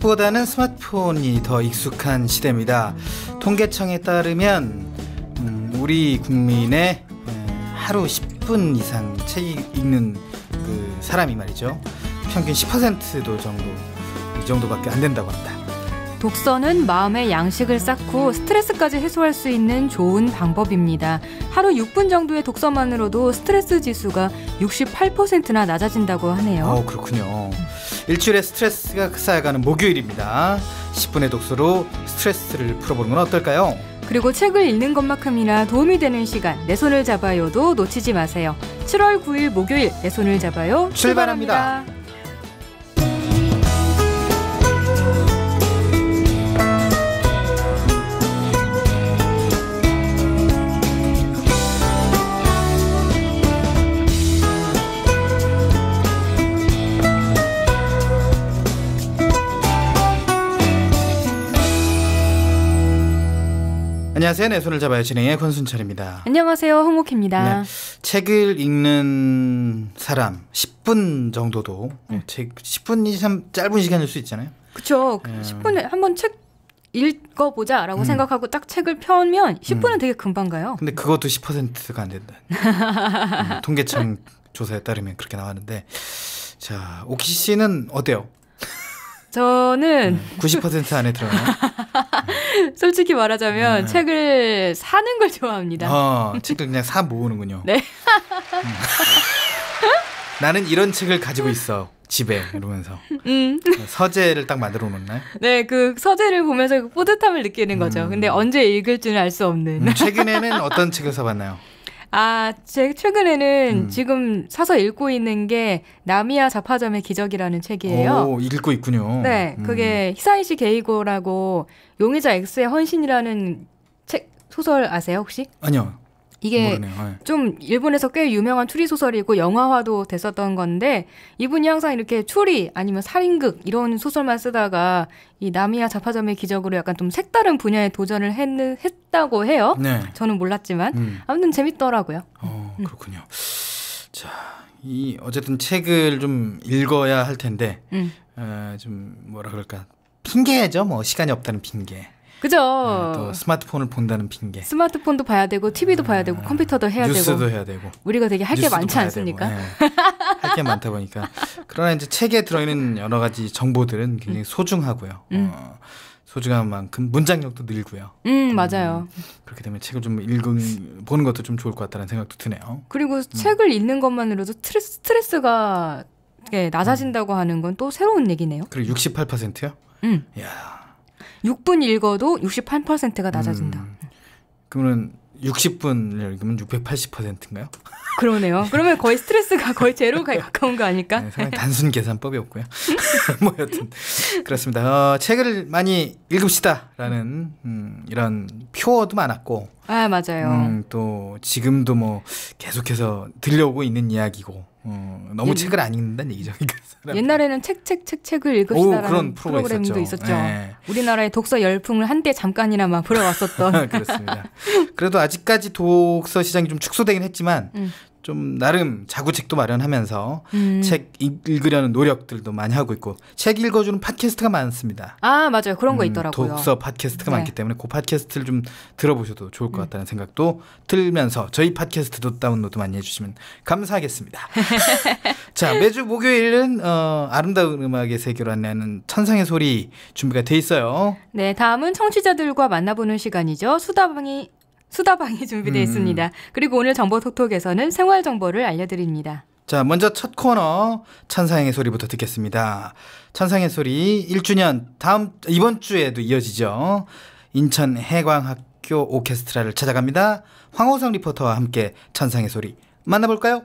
책보다는 스마트폰이 더 익숙한 시대입니다. 통계청에 따르면 우리 국민의 하루 10분 이상 책 읽는 그 사람이 말이죠, 평균 10%도 정도, 이 정도밖에 안 된다고 합니다. 독서는 마음의 양식을 쌓고 스트레스까지 해소할 수 있는 좋은 방법입니다. 하루 6분 정도의 독서만으로도 스트레스 지수가 68%나 낮아진다고 하네요. 그렇군요. 일주일에 스트레스가 쌓여가는 목요일입니다. 10분의 독서로 스트레스를 풀어보는 건 어떨까요? 그리고 책을 읽는 것만큼이나 도움이 되는 시간, 내 손을 잡아요도 놓치지 마세요. 7월 9일 목요일, 내 손을 잡아요 출발합니다. 안녕하세요. 내 손을 잡아요 진행의 권순철입니다. 안녕하세요. 홍옥희입니다. 네, 책을 읽는 사람 10분 정도도 책 10분이 참 짧은 시간일 수 있잖아요. 그렇죠. 10분에 한번 책 읽어보자라고 생각하고 딱 책을 펴면 10분은 되게 금방 가요. 근데 그것도 10%가 안 된다. 통계청 조사에 따르면 그렇게 나왔는데, 자, 옥희 씨는 어때요? 저는 90% 안에 들어가요. 솔직히 말하자면 책을 사는 걸 좋아합니다. 책을 그냥 사 모으는군요. 네. 나는 이런 책을 가지고 있어 집에, 이러면서 서재를 딱 만들어 놓나요? 네, 그 서재를 보면서 그 뿌듯함을 느끼는 거죠. 근데 언제 읽을지는 알 수 없는. 최근에는 어떤 책을 사봤나요? 최근에는 지금 사서 읽고 있는 게 나미야 잡화점의 기적이라는 책이에요. 오, 읽고 있군요. 네, 그게 히사이시 게이고라고 용의자 X의 헌신이라는 책, 소설 아세요 혹시? 아니요. 이게 모르네요. 좀 일본에서 꽤 유명한 추리 소설이고 영화화도 됐었던 건데, 이분이 항상 이렇게 추리 아니면 살인극 이런 소설만 쓰다가 이 나미야 잡화점의 기적으로 약간 좀 색다른 분야에 도전을 했다고 해요. 네. 저는 몰랐지만 아무튼 재밌더라고요. 그렇군요. 자, 어쨌든 책을 좀 읽어야 할 텐데 좀 뭐라 그럴까, 핑계죠. 뭐 시간이 없다는 핑계. 그죠. 또 스마트폰을 본다는 핑계. 스마트폰도 봐야 되고 TV도 봐야 되고 컴퓨터도 해야 뉴스도 되고. 해야 되고. 우리가 되게 할 게 많지 않습니까? 네. 할 게 많다 보니까. 그러나 이제 책에 들어있는 여러 가지 정보들은 굉장히 소중하고요. 소중한 만큼 문장력도 늘고요. 맞아요. 그렇게 되면 책을 좀 보는 것도 좀 좋을 것 같다는 생각도 드네요. 그리고 책을 읽는 것만으로도 스트레스가 낮아진다고 하는 건 또 새로운 얘기네요. 그리고 68%요? 이야. 6분 읽어도 68%가 낮아진다. 그러면 60분을 읽으면 680%인가요? 그러네요. 그러면 거의 스트레스가 거의 제로가 가까운 거 아닐까? 네, 상당히 단순 계산법이 없고요. 뭐 여튼 그렇습니다. 책을 많이 읽읍시다라는 이런 표어도 많았고, 맞아요. 또 지금도 뭐 계속해서 들려오고 있는 이야기고, 너무 책을 안 읽는다는 얘기죠. 옛날에는 책을 읽읍시다라는 그런 프로그램도 있었죠. 네. 우리나라의 독서 열풍을 한때 잠깐이나마 불어왔었던. 그렇습니다. 그래도 아직까지 독서 시장이 좀 축소되긴 했지만 좀 나름 자구책도 마련하면서 책 읽으려는 노력들도 많이 하고 있고, 책 읽어주는 팟캐스트가 많습니다. 맞아요. 그런 거 있더라고요. 독서 팟캐스트가 많기 때문에 그 팟캐스트를 좀 들어보셔도 좋을 것 같다는 생각도 들면서 저희 팟캐스트도 다운로드 많이 해주시면 감사하겠습니다. 자, 매주 목요일은 아름다운 음악의 세계로 안내하는 천상의 소리 준비가 돼 있어요. 네, 다음은 청취자들과 만나보는 시간이죠. 수다방이 준비되어 있습니다. 그리고 오늘 정보톡톡에서는 생활정보를 알려드립니다. 자, 먼저 첫 코너 천상의 소리부터 듣겠습니다. 천상의 소리 1주년 이번 주에도 이어지죠. 인천 해광학교 오케스트라를 찾아갑니다. 황호성 리포터와 함께 천상의 소리 만나볼까요?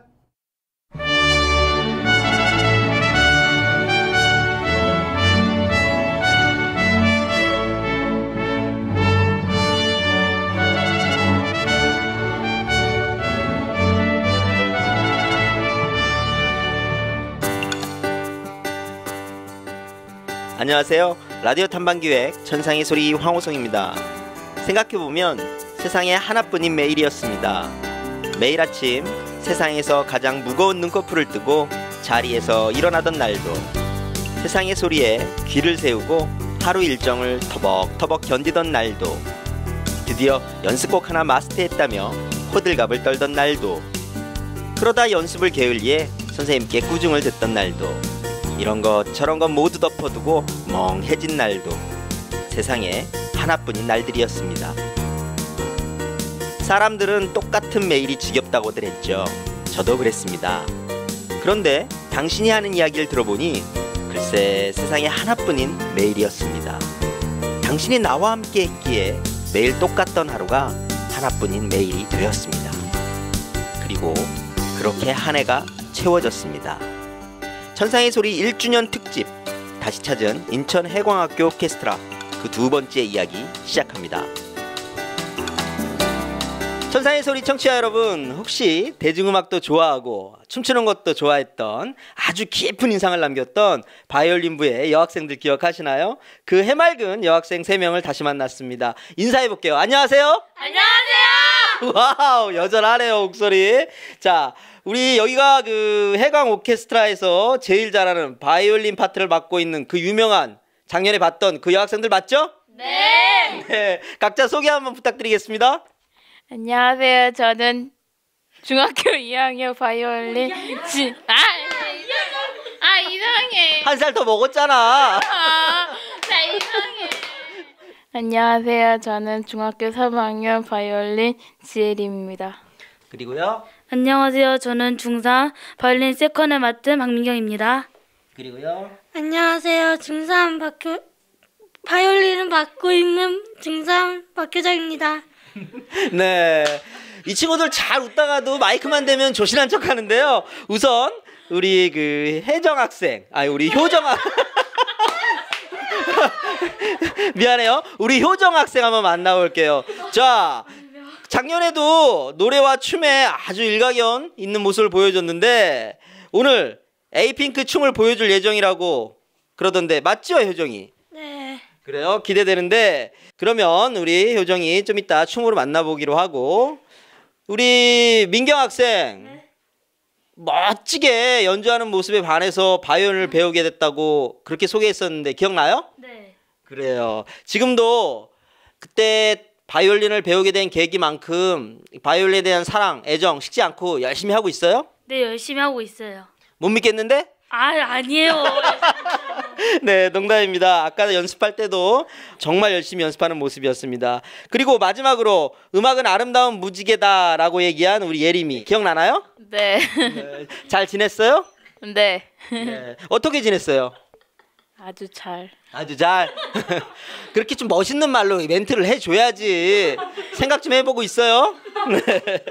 안녕하세요. 라디오 탐방기획 천상의 소리 황호성입니다. 생각해보면 세상에 하나뿐인 매일이었습니다. 매일 아침 세상에서 가장 무거운 눈꺼풀을 뜨고 자리에서 일어나던 날도, 세상의 소리에 귀를 세우고 하루 일정을 터벅터벅 견디던 날도, 드디어 연습곡 하나 마스터했다며 호들갑을 떨던 날도, 그러다 연습을 게을리해 선생님께 꾸중을 듣던 날도, 이런 것 저런 것 모두 덮어두고 멍해진 날도 세상에 하나뿐인 날들이었습니다. 사람들은 똑같은 매일이 지겹다고들 했죠. 저도 그랬습니다. 그런데 당신이 하는 이야기를 들어보니 글쎄 세상에 하나뿐인 매일이었습니다. 당신이 나와 함께 했기에 매일 똑같던 하루가 하나뿐인 매일이 되었습니다. 그리고 그렇게 한 해가 채워졌습니다. 천상의 소리 1주년 특집, 다시 찾은 인천 해광학교 오케스트라, 그 두 번째 이야기 시작합니다. 천상의 소리 청취자 여러분, 혹시 대중음악도 좋아하고 춤추는 것도 좋아했던 아주 깊은 인상을 남겼던 바이올린부의 여학생들 기억하시나요? 그 해맑은 여학생 3명을 다시 만났습니다. 인사해볼게요. 안녕하세요. 안녕하세요. 와우, 여전하네요 목소리. 자, 우리 여기가 그 해광 오케스트라에서 제일 잘하는 바이올린 파트를 맡고 있는 그 유명한, 작년에 봤던 그 여학생들 맞죠? 네. 네, 각자 소개 한번 부탁드리겠습니다. 안녕하세요. 저는 중학교 2학년 바이올린 이상해. 한 살 더 먹었잖아. 나 이상해. 안녕하세요. 저는 중학교 3학년 바이올린 지혜림입니다. 그리고요. 안녕하세요. 저는 중3 바이올린 세컨을 맡은 박민경입니다. 그리고요. 안녕하세요. 중3 바이올린을 맡고 있는 중3 박효정입니다. 네, 이 친구들 잘 웃다가도 마이크만 대면 조신한 척 하는데요. 우선 우리 그 혜정 학생, 우리 효정 미안해요. 우리 효정 학생 한번 만나볼게요. 자, 작년에도 노래와 춤에 아주 일가견 있는 모습을 보여줬는데 오늘 에이핑크 춤을 보여줄 예정이라고 그러던데 맞죠, 효정이? 네. 그래요? 기대되는데, 그러면 우리 효정이 좀 이따 춤으로 만나보기로 하고, 우리 민경 학생, 네. 멋지게 연주하는 모습에 반해서 바이올린을 배우게 됐다고 그렇게 소개했었는데 기억나요? 네. 그래요. 지금도 그때 바이올린을 배우게 된 계기만큼 바이올린에 대한 사랑, 애정 식지 않고 열심히 하고 있어요? 네, 열심히 하고 있어요. 못 믿겠는데? 아니에요. 네, 농담입니다. 아까 연습할 때도 정말 열심히 연습하는 모습이었습니다. 그리고 마지막으로 음악은 아름다운 무지개다라고 얘기한 우리 예림이 기억나나요? 네. 네. 잘 지냈어요? 네. 네. 어떻게 지냈어요? 아주 잘. 아주 잘. 그렇게 좀 멋있는 말로 멘트를 해줘야지. 생각 좀 해보고 있어요. 네.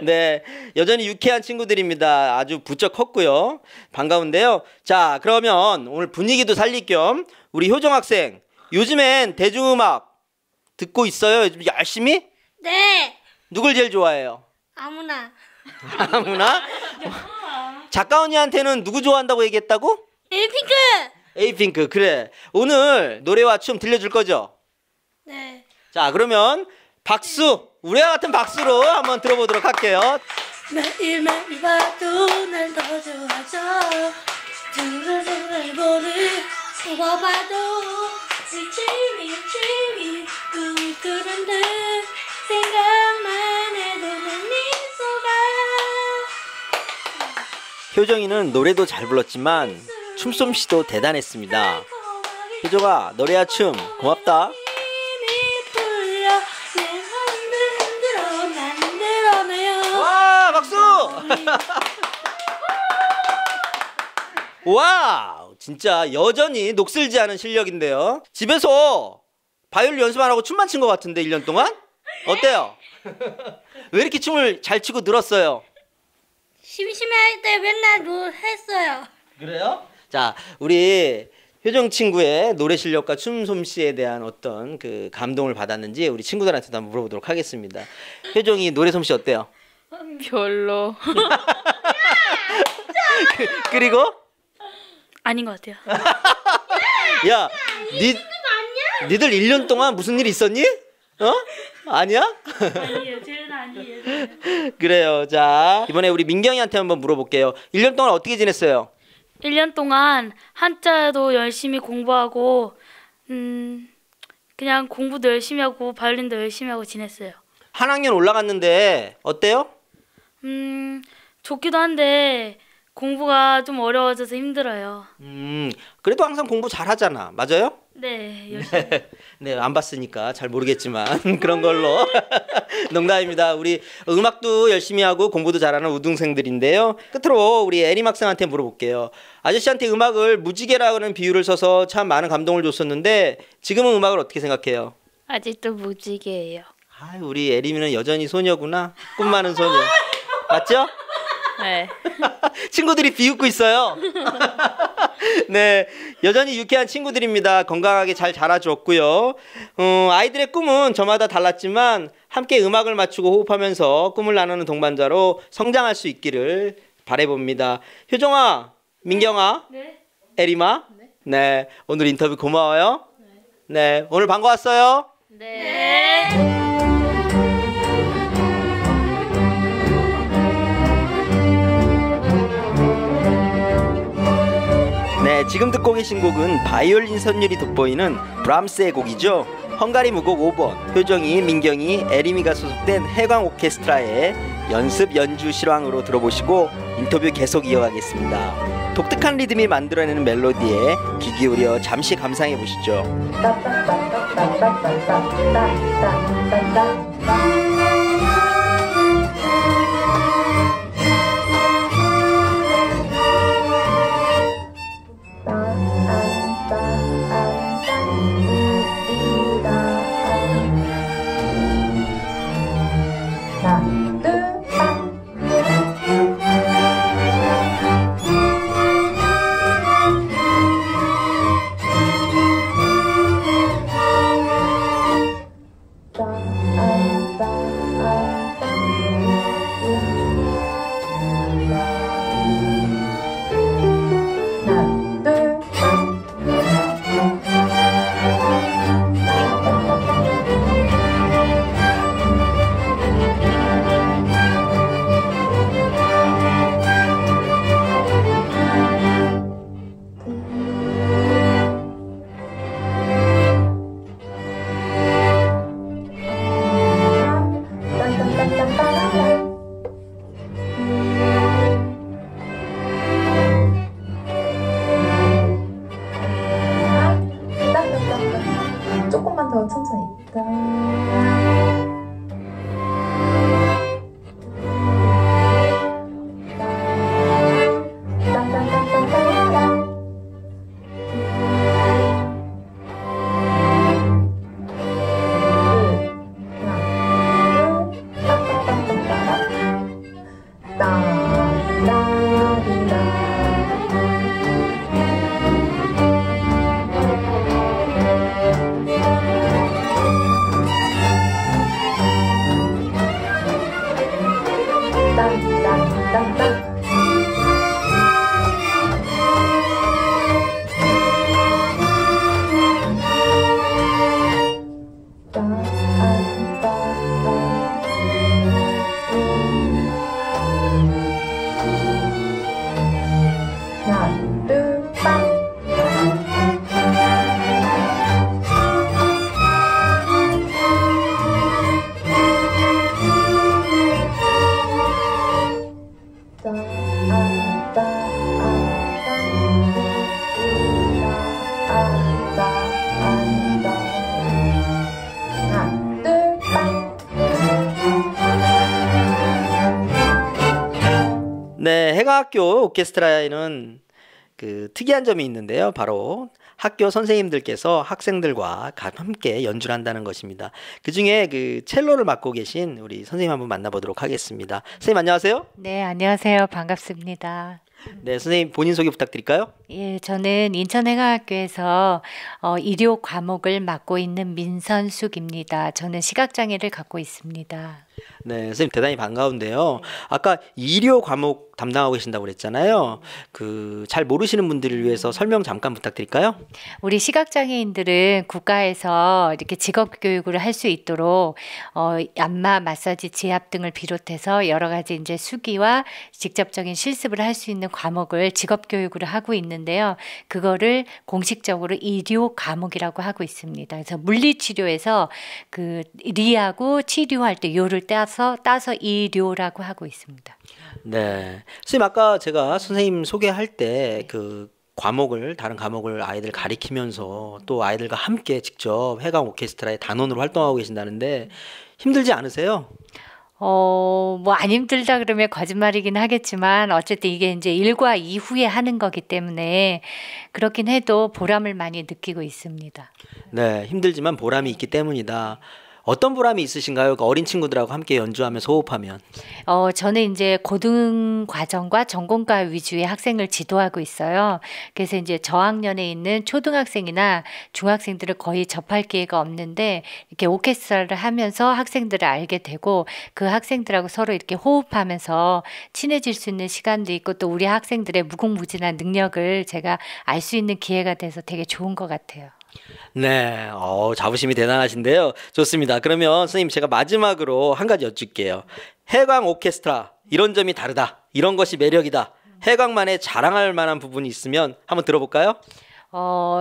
네, 여전히 유쾌한 친구들입니다. 아주 부쩍 컸고요. 반가운데요. 자, 그러면 오늘 분위기도 살릴 겸 우리 효정 학생, 요즘엔 대중음악 듣고 있어요? 요즘 열심히? 네. 누굴 제일 좋아해요? 아무나. 아무나? 작가 언니한테는 누구 좋아한다고 얘기했다고? 에이핑크. 에이핑크. 그래, 오늘 노래와 춤 들려줄 거죠? 네. 자, 그러면 박수, 우리와 같은 박수로 한번 들어보도록 할게요. 매일매일 봐도 날 더 좋아져. 두근두근 보를 뽑아봐도 일침이 꿈이 꾸는데 생각만 해도 내 미소가. 효정이는 노래도 잘 불렀지만 춤솜씨도 대단했습니다. 효정아, 노래와 춤 고맙다. 와, 박수! 와, 진짜 여전히 녹슬지 않은 실력인데요. 집에서 바이올린 연습 안 하고 춤만 춘 것 같은데 1년 동안? 어때요? 왜 이렇게 춤을 잘 추고 늘었어요? 심심할 때 맨날 했어요. 그래요? 자, 우리 효정 친구의 노래 실력과 춤 솜씨에 대한 어떤 그 감동을 받았는지 우리 친구들한테도 한번 물어보도록 하겠습니다. 효정이 노래 솜씨 어때요? 별로. 그리고 아닌 것 같아요. 야, 니들 1년 동안 무슨 일 있었니? 어? 아니야? 아니에요. 쟤는 아니에요. 그래요. 자, 이번에 우리 민경이한테 한번 물어볼게요. 1년 동안 어떻게 지냈어요? 1년 동안 한자도 열심히 공부하고 그냥 공부도 열심히 하고 바이올린도 열심히 하고 지냈어요. 한 학년 올라갔는데 어때요? 좋기도 한데 공부가 좀 어려워져서 힘들어요. 그래도 항상 공부 잘하잖아. 맞아요? 네, 열심히. 네, 안 봤으니까 잘 모르겠지만 그런 걸로 농담입니다. 우리 음악도 열심히 하고 공부도 잘하는 우등생들인데요. 끝으로 우리 에림 학생한테 물어볼게요. 아저씨한테 음악을 무지개라는 비유를 써서 참 많은 감동을 줬었는데 지금은 음악을 어떻게 생각해요? 아직도 무지개예요. 아, 우리 에림이는 여전히 소녀구나. 꿈 많은 소녀. 맞죠? 네. 친구들이 비웃고 있어요. 네, 여전히 유쾌한 친구들입니다. 건강하게 잘 자라주었고요. 아이들의 꿈은 저마다 달랐지만 함께 음악을 맞추고 호흡하면서 꿈을 나누는 동반자로 성장할 수 있기를 바라봅니다. 효정아, 민경아, 네. 에리마, 네, 오늘 인터뷰 고마워요. 네, 오늘 반가웠어요. 네. 네, 지금 듣고 계신 곡은 바이올린 선율이 돋보이는 브람스의 곡이죠. 헝가리 무곡 5번, 효정이, 민경이, 에리미가 소속된 해광 오케스트라의 연습 연주 실황으로 들어보시고 인터뷰 계속 이어가겠습니다. 독특한 리듬이 만들어내는 멜로디에 귀 기울여 잠시 감상해 보시죠. 조금만 더 천천히. 네, 해가학교 오케스트라에는 그 특이한 점이 있는데요. 바로 학교 선생님들께서 학생들과 함께 연주를 한다는 것입니다. 그 중에 그 첼로를 맡고 계신 우리 선생님 한번 만나보도록 하겠습니다. 선생님 안녕하세요. 네, 안녕하세요. 반갑습니다. 네, 선생님 본인 소개 부탁드릴까요? 예, 저는 인천해가학교에서医療 과목을 맡고 있는 민선숙입니다. 저는 시각장애를 갖고 있습니다. 네, 선생님 대단히 반가운데요. 아까医療 과목 담당하고 계신다고 그랬잖아요. 그 잘 모르시는 분들을 위해서 설명 잠깐 부탁드릴까요? 우리 시각장애인들은 국가에서 이렇게 직업 교육을 할 수 있도록 안마, 마사지, 지압 등을 비롯해서 여러 가지 이제 수기와 직접적인 실습을 할 수 있는 과목을 직업교육으로 하고 있는데요. 그거를 공식적으로 의료 과목이라고 하고 있습니다. 그래서 물리치료에서 그 리하고 치료할 때 요를 따서 의료라고 하고 있습니다. 네. 선생님 아까 제가 선생님 소개할 때 그 다른 과목을 아이들 가리키면서 또 아이들과 함께 직접 해강 오케스트라의 단원으로 활동하고 계신다는데 힘들지 않으세요? 뭐 안 힘들다 그러면 거짓말이긴 하겠지만 어쨌든 이게 이제 일과 이후에 하는 거기 때문에 그렇긴 해도 보람을 많이 느끼고 있습니다. 네, 힘들지만 보람이 있기 때문이다. 어떤 보람이 있으신가요? 그 어린 친구들하고 함께 연주하면서 호흡하면. 저는 이제 고등 과정과 전공과 위주의 학생을 지도하고 있어요. 그래서 이제 저학년에 있는 초등학생이나 중학생들을 거의 접할 기회가 없는데 이렇게 오케스트라를 하면서 학생들을 알게 되고 그 학생들하고 서로 이렇게 호흡하면서 친해질 수 있는 시간도 있고 또 우리 학생들의 무궁무진한 능력을 제가 알 수 있는 기회가 돼서 되게 좋은 것 같아요. 네, 자부심이 대단하신데요. 좋습니다. 그러면 선생님 제가 마지막으로 한 가지 여쭐게요. 해광 오케스트라 이런 점이 다르다. 이런 것이 매력이다. 해광만의 자랑할 만한 부분이 있으면 한번 들어볼까요?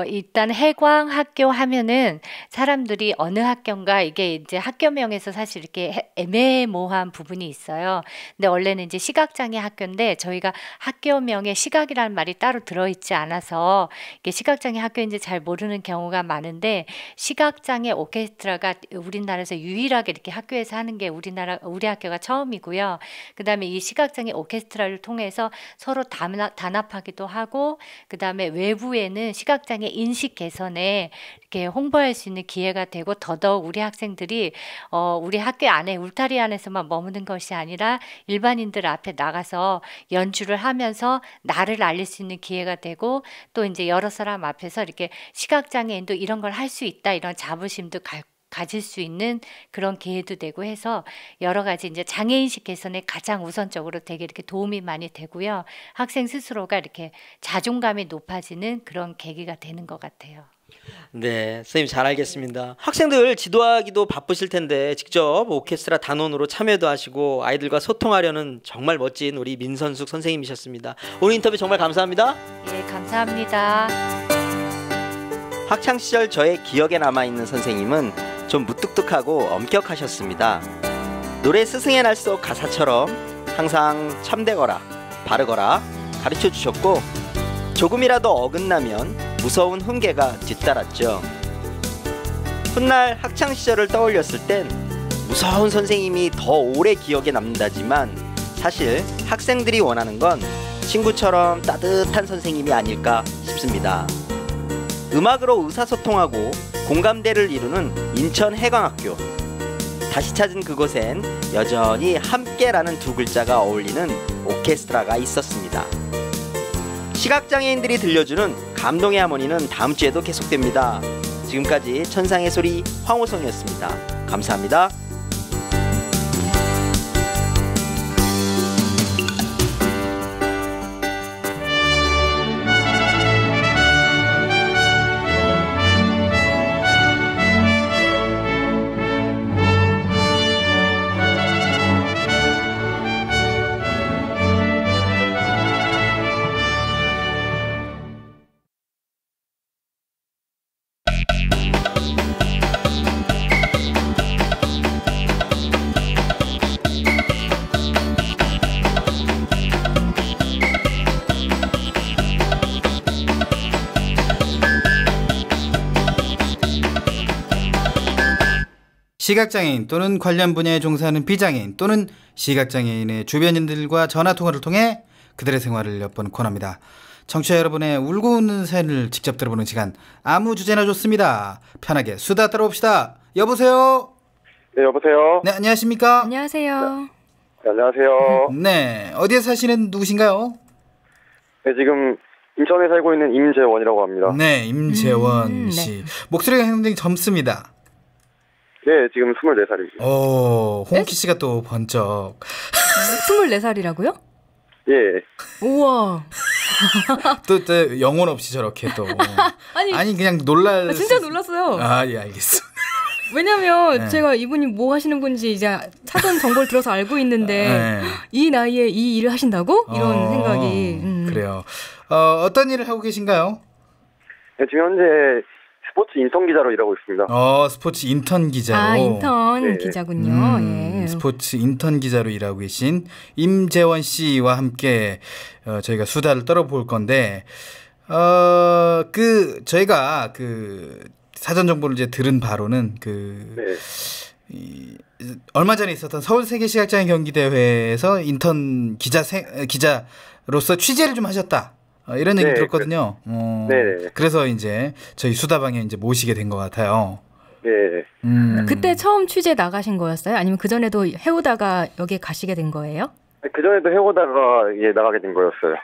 일단 해광 학교 하면은 사람들이 어느 학교인가 이게 이제 학교명에서 사실 이렇게 애매모호한 부분이 있어요. 근데 원래는 이제 시각장애 학교인데 저희가 학교명에 시각이라는 말이 따로 들어있지 않아서 이게 시각장애 학교인지 잘 모르는 경우가 많은데 시각장애 오케스트라가 우리나라에서 유일하게 이렇게 학교에서 하는 게 우리 학교가 처음이고요. 그다음에 이 시각장애 오케스트라를 통해서 서로 단합하기도 하고 그다음에 외부에는 시각장애 인식 개선에 이렇게 홍보할 수 있는 기회가 되고 더더욱 우리 학생들이 우리 학교 안에 울타리 안에서만 머무는 것이 아니라 일반인들 앞에 나가서 연주를 하면서 나를 알릴 수 있는 기회가 되고 또 이제 여러 사람 앞에서 이렇게 시각장애인도 이런 걸 할 수 있다 이런 자부심도 가질 수 있는 그런 기회도 되고 해서 여러 가지 이제 장애인식 개선에 가장 우선적으로 되게 이렇게 도움이 많이 되고요. 학생 스스로가 이렇게 자존감이 높아지는 그런 계기가 되는 것 같아요. 네, 선생님 잘 알겠습니다. 학생들 지도하기도 바쁘실 텐데 직접 오케스트라 단원으로 참여도 하시고 아이들과 소통하려는 정말 멋진 우리 민선숙 선생님이셨습니다. 오늘 인터뷰 정말 감사합니다. 예, 감사합니다. 학창시절 저의 기억에 남아있는 선생님은 좀 무뚝뚝하고 엄격하셨습니다. 노래 스승의 날 속 가사처럼 항상 참되거라 바르거라 가르쳐 주셨고 조금이라도 어긋나면 무서운 훈계가 뒤따랐죠. 훗날 학창시절을 떠올렸을 땐 무서운 선생님이 더 오래 기억에 남는다지만 사실 학생들이 원하는 건 친구처럼 따뜻한 선생님이 아닐까 싶습니다. 음악으로 의사소통하고 공감대를 이루는 인천해광학교. 다시 찾은 그곳엔 여전히 함께라는 두 글자가 어울리는 오케스트라가 있었습니다. 시각장애인들이 들려주는 감동의 하모니는 다음 주에도 계속됩니다. 지금까지 천상의 소리 황호성이었습니다. 감사합니다. 시각장애인 또는 관련 분야에 종사하는 비장애인 또는 시각장애인의 주변인들과 전화통화를 통해 그들의 생활을 엿보는 코너입니다. 청취자 여러분의 울고 웃는 사연을 직접 들어보는 시간, 아무 주제나 좋습니다. 편하게 수다 떨어봅시다. 여보세요? 네, 여보세요? 네, 안녕하십니까? 안녕하세요. 네, 안녕하세요. 네, 어디에 사시는 누구신가요? 네, 지금 인천에 살고 있는 임재원이라고 합니다. 네, 임재원 씨. 목소리가 굉장히 젊습니다. 네, 지금 24살이죠. 홍키 씨가 또 번쩍. 24살이라고요? 예. 우와. 또 영혼 없이 저렇게 또. 아니 그냥 진짜 놀랐어요. 아, 예, 알겠습니다. 왜냐면 네. 제가 이분이 뭐 하시는 분인지 이제 사전 정보를 들어서 알고 있는데 네. 이 나이에 이 일을 하신다고? 이런 생각이. 그래요. 어떤 일을 하고 계신가요? 네, 지금 현재 스포츠 인턴 기자로 일하고 있습니다. 스포츠 인턴 기자로. 아, 인턴 네. 기자군요. 예. 스포츠 인턴 기자로 일하고 계신 임재원 씨와 함께 저희가 수다를 떨어볼 건데, 저희가 사전 정보를 이제 들은 바로는 얼마 전에 있었던 서울 세계시각장애 경기대회에서 인턴 기자로서 취재를 좀 하셨다. 이런 얘기 들었거든요. 네. 그래서 이제 저희 수다방에 이제 모시게 된 것 같아요. 네. 그때 처음 취재 나가신 거였어요? 아니면 그 전에도 해오다가 여기에 가시게 된 거예요? 그 전에도 해오다가 나가게 된 거였어요.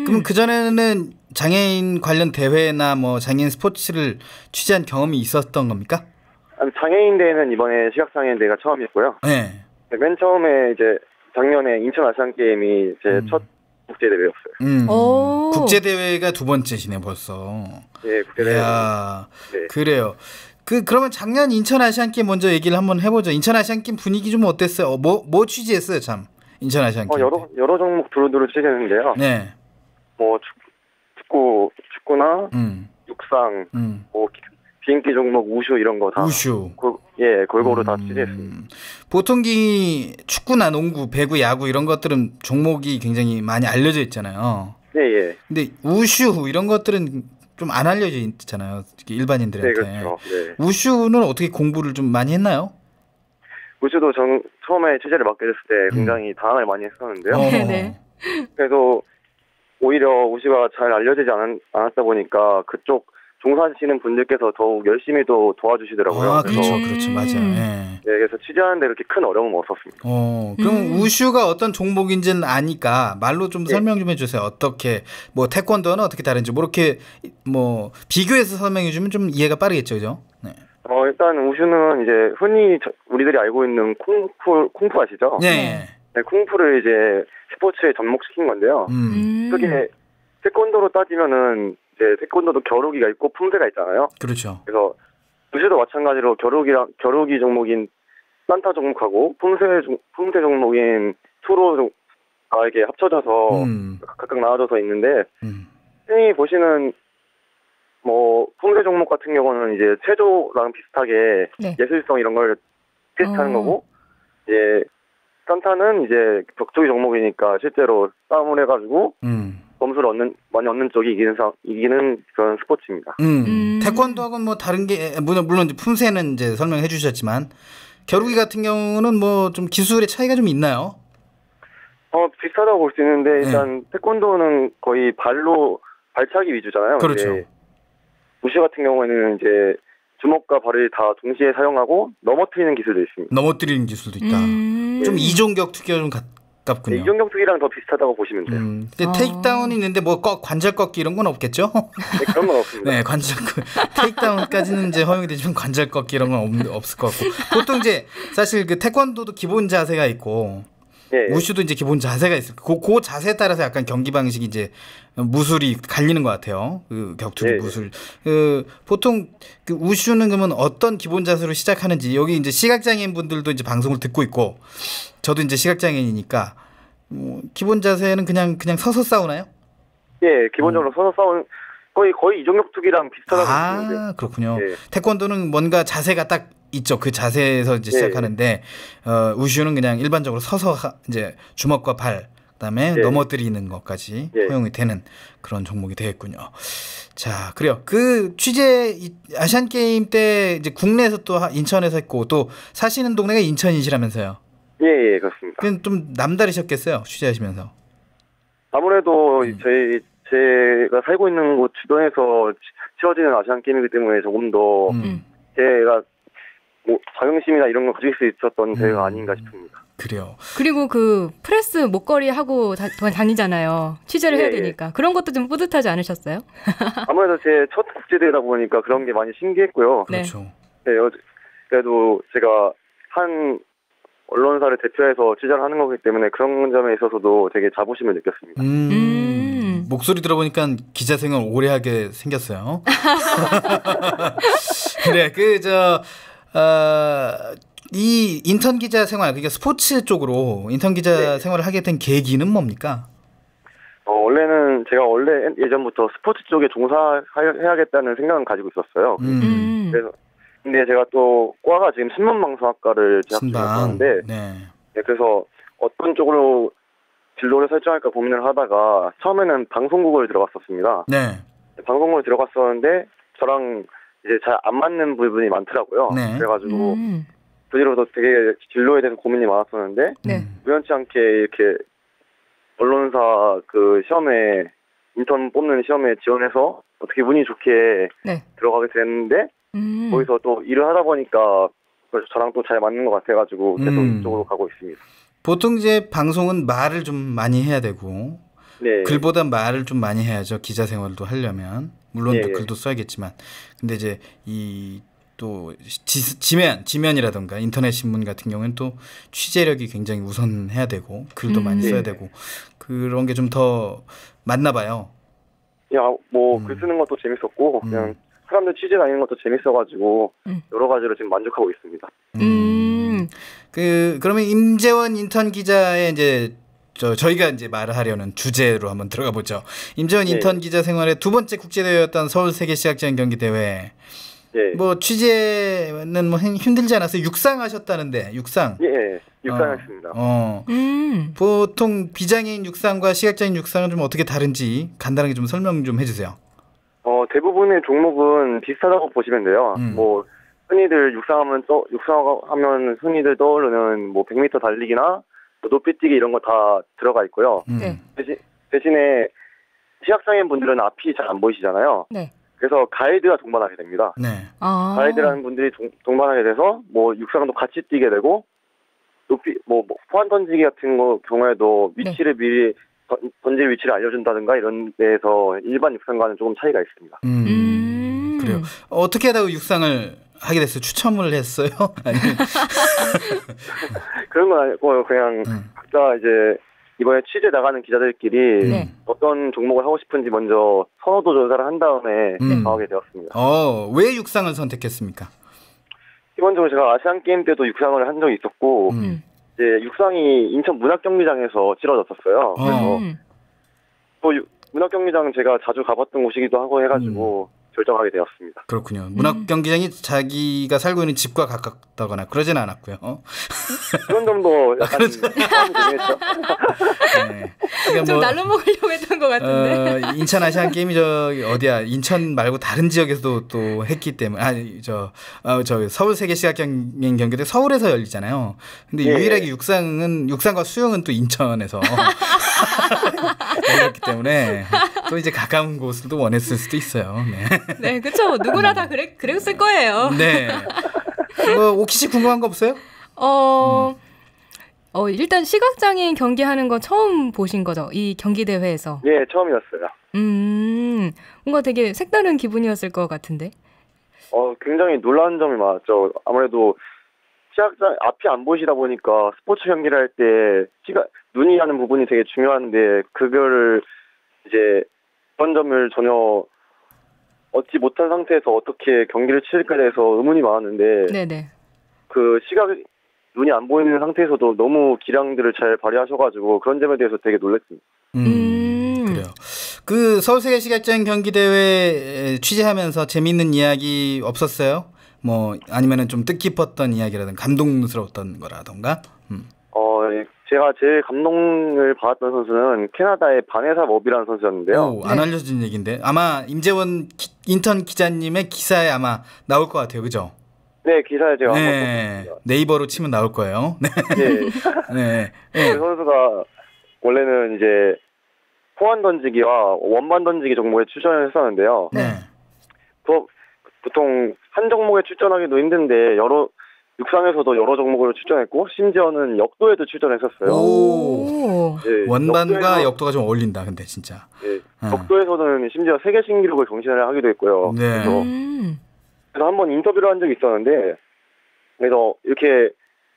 그럼 그 전에는 장애인 관련 대회나 뭐 장애인 스포츠를 취재한 경험이 있었던 겁니까? 장애인 대회는 이번에 시각장애인 대회가 처음이었고요. 네. 맨 처음에 이제 작년에 인천 아시안 게임이 제 첫 국제 대회였어요. 국제 대회가 두 번째시네 벌써. 예, 국제 대회. 네. 그래요. 그러면 작년 인천 아시안 게임 먼저 얘기를 한번 해보죠. 인천 아시안 게임 분위기 좀 어땠어요? 뭐 취재했어요, 참? 인천 아시안 게임. 여러 종목 두루두루 취재했는데요. 네. 뭐 축구나 육상, 뭐 비인기 종목 우슈 이런 거 다. 우슈. 골고루 다 취재했습니다. 보통 축구나 농구, 배구, 야구 이런 것들은 종목이 굉장히 많이 알려져 있잖아요. 예. 근데 우슈 이런 것들은 좀 안 알려져 있잖아요. 일반인들한테. 네, 그렇죠. 네. 우슈는 어떻게 공부를 좀 많이 했나요? 우슈도 처음에 취재를 맡게 됐을 때 굉장히 당황을 많이 했었는데요. 네. 그래서 오히려 우슈가 잘 알려지지 않았다 보니까 그쪽 종사하시는 분들께서 더욱 열심히 또 도와주시더라고요. 그렇죠. 맞아요. 네. 그래서 취재하는데 그렇게 큰 어려움은 없었습니다. 그럼 우슈가 어떤 종목인지는 아니까 말로 좀 설명 좀 해주세요. 어떻게 뭐 태권도는 어떻게 다른지 뭐 이렇게 뭐 비교해서 설명해주면 좀 이해가 빠르겠죠, 그죠? 네. 일단 우슈는 이제 흔히 우리들이 알고 있는 쿵푸 아시죠? 네. 쿵푸를 이제 스포츠에 접목시킨 건데요. 그게 태권도로 따지면은 이제 태권도도 겨루기가 있고 품새가 있잖아요. 그렇죠. 그래서 우슈도 마찬가지로 겨루기 종목인 산타 종목하고 품새 종목인 투로가 이렇게 합쳐져서 각각 나눠져서 있는데 흔히 보시는 뭐 품새 종목 같은 경우는 이제 체조랑 비슷하게 예술성 이런 걸 테스트하는 거고 이제 산타는 이제 격투기 종목이니까 실제로 싸움을 해가지고 점수를 많이 얻는 쪽이 이기는 그런 스포츠입니다. 태권도하고는 뭐 다른 게 물론 이제 품새는 이제 설명해 주셨지만 겨루기 같은 경우는 뭐 좀 기술의 차이가 좀 있나요? 비슷하다고 볼 수 있는데 일단 태권도는 거의 발차기 위주잖아요. 그렇죠. 우슈 같은 경우에는 이제 주먹과 발을 다 동시에 사용하고 넘어뜨리는 기술도 있습니다. 넘어뜨리는 기술도 있다. 좀 이종격 투기가 좀 가깝군요. 네, 이종격 투기랑 더 비슷하다고 보시면 돼요. 근데 테이크다운이 있는데 뭐 관절 꺾기 이런 건 없겠죠? 네, 그런 건 없습니다. 네, 테이크다운까지는 이제 허용이 되지만 관절 꺾기 이런 건 없을 것 같고. 보통 이제 사실 그 태권도도 기본 자세가 있고 우슈도 이제 기본 자세가 있어요. 그 자세에 따라서 약간 경기 방식이 이제 무술이 갈리는 것 같아요. 그 격투기 무술. 보통 그 우슈는 그러면 어떤 기본 자세로 시작하는지 여기 이제 시각장애인 분들도 이제 방송을 듣고 있고 저도 이제 시각장애인이니까 기본 자세는 그냥 서서 싸우나요? 예, 기본적으로 서서 싸우는 거의 이종격 투기랑 비슷하다고 보시면 돼요. 그렇군요. 태권도는 뭔가 자세가 딱 있죠. 그 자세에서 이제 시작하는데 우슈는 그냥 일반적으로 서서 이제 주먹과 발 그다음에 넘어뜨리는 것까지 허용이 되는 그런 종목이 되겠군요. 자, 그래요. 그 취재 아시안 게임 때 이제 국내에서 또 인천에서 했고 또 사시는 동네가 인천이시라면서요. 예, 그렇습니다. 그럼 좀 남다르셨겠어요. 취재하시면서. 아무래도 제가 살고 있는 곳 주변에서 치러지는 아시안 게임이기 때문에 조금 더 제가 뭐 자긍심이나 이런 걸 가질 수 있었던 대회가 아닌가 싶습니다. 그래요. 그리고 그 프레스 목걸이 하고 다니잖아요. 취재를 해야 되니까. 그런 것도 좀 뿌듯하지 않으셨어요? 아무래도 제 첫 국제대회다 보니까 그런 게 많이 신기했고요. 그렇죠. 네, 그래도 제가 한 언론사를 대표해서 취재를 하는 거기 때문에 그런 점에 있어서도 되게 자부심을 느꼈습니다. 목소리 들어보니까 기자 생활 오래 하게 생겼어요. 그래, 이 인턴 기자 생활, 그러니까 스포츠 쪽으로 인턴 기자 생활을 하게 된 계기는 뭡니까? 원래는 제가 원래 예전부터 스포츠 쪽에 종사해야겠다는 생각은 가지고 있었어요. 그래서 근데 제가 또 과가 지금 신문방송학과를 재학 중이었는데 네, 그래서 어떤 쪽으로 진로를 설정할까 고민을 하다가 처음에는 방송국을 들어갔었습니다. 네. 방송국을 들어갔었는데 저랑 이제 잘 안 맞는 부분이 많더라고요. 네. 그래가지고 그 뒤로도 되게 진로에 대해서 고민이 많았었는데 우연치 않게 이렇게 언론사 그 시험에 인턴 뽑는 시험에 지원해서 어떻게 운이 좋게 들어가게 됐는데 거기서 또 일을 하다 보니까 저랑 또 잘 맞는 것 같아가지고 계속 이쪽으로 가고 있습니다. 보통 이제 방송은 말을 좀 많이 해야 되고 네. 글보다 말을 좀 많이 해야죠. 기자 생활도 하려면 물론 또 글도 써야겠지만 근데 이제 이 또 지면이라든가 인터넷 신문 같은 경우는 또 취재력이 굉장히 우선해야 되고 글도 많이 써야 되고 그런 게 좀 더 맞나 봐요. 야, 뭐 글 쓰는 것도 재밌었고 그냥 사람들 취재 다니는 것도 재밌어가지고 여러 가지로 지금 만족하고 있습니다. 그러면 임재원 인턴 기자의 이제 저희가 이제 말을 하려는 주제로 한번 들어가 보죠. 임재원 인턴 기자 생활의 두 번째 국제대회였던 서울 세계 시각장애인 경기 대회. 뭐 취재는 뭐 힘들지 않았어요? 육상하셨다는데 육상. 예, 육상했습니다. 보통 비장애인 육상과 시각장애인 육상은 좀 어떻게 다른지 간단하게 좀 설명 좀 해주세요. 대부분의 종목은 비슷하다고 보시면 돼요. 뭐 흔히들 육상하면 흔히들 떠오르는 뭐 100m 달리기나 높이뛰기 이런 거 다 들어가 있고요. 대신에 시각장애인 분들은 앞이 잘 안 보이시잖아요. 그래서 가이드가 동반하게 됩니다. 가이드라는 분들이 동반하게 돼서 뭐 육상도 같이 뛰게 되고 뭐 포환 던지기 같은 경우에도 위치를 미리 던질 위치를 알려준다든가 이런 데에서 일반 육상과는 조금 차이가 있습니다. 그래요. 어떻게 하다가 육상을 하게 됐어요? 추첨을 했어요? 아니면 그런 건 아니고 그냥 각자 이제 이번에 취재 나가는 기자들끼리 어떤 종목을 하고 싶은지 먼저 선호도 조사를 한 다음에 정하게 되었습니다. 왜 육상을 선택했습니까? 기본적으로 제가 아시안 게임 때도 육상을 한 적이 있었고 이제 육상이 인천 문학경기장에서 치러졌었어요. 그래서 또 문학경기장 제가 자주 가봤던 곳이기도 하고 해가지고 결정하게 되었습니다. 그렇군요. 문학경기장이 자기가 살고 있는 집과 가깝다거나 그러진 않았고요. 그런 점도 약간 재밌죠. 좀 날로 먹으려고 했던 것 같은데. 인천 아시안 게임이 인천 말고 다른 지역에서도 또 했기 때문에 서울 세계 시각장애인 경기대 서울에서 열리잖아요. 근데 유일하게 육상과 수영은 또 인천에서 열렸기 때문에 또 이제 가까운 곳을 원했을 수도 있어요. 네, 그렇죠. 누구나 다 그랬을 거예요. 네. 오키 씨 궁금한 거 없어요? 일단 시각장애인 경기하는 거 처음 보신 거죠? 이 경기 대회에서. 예, 처음이었어요. 뭔가 되게 색다른 기분이었을 것 같은데. 굉장히 놀라운 점이 많았죠. 아무래도 시각장애 앞이 안 보이시다 보니까 스포츠 경기를 할 때 눈이 하는 부분이 되게 중요한데 그거를 이제 그런 점을 전혀 얻지 못한 상태에서 어떻게 경기를 치를까에 대해서 의문이 많았는데 그 눈이 안 보이는 상태에서도 너무 기량들을 잘 발휘하셔가지고 그런 점에 대해서 되게 놀랐습니다. 그래요. 그 서울세계 시각장애인 경기대회 취재하면서 재미있는 이야기 없었어요? 뭐 아니면은 좀 뜻깊었던 이야기라든가 감동스러웠던 거라던가? 제가 제일 감동을 받았던 선수는 캐나다의 바네사 머비라는 선수였는데요. 안 알려진 얘기인데 아마 임재원 인턴 기자님의 기사에 아마 나올 것 같아요, 그죠? 네, 기사에 제가 한번 썼습니다. 네이버로 치면 나올 거예요. 그 선수가 원래는 이제 포환 던지기와 원반 던지기 종목에 출전을 했었는데요. 보통 한 종목에 출전하기도 힘든데 육상에서도 여러 종목으로 출전했고 심지어는 역도에도 출전했었어요. 원반과 역도가 좀 어울린다. 근데 진짜. 역도에서는 심지어 세계 신기록을 경신을 하기도 했고요. 그래서 한번 인터뷰를 한 적이 있었는데 그래서 이렇게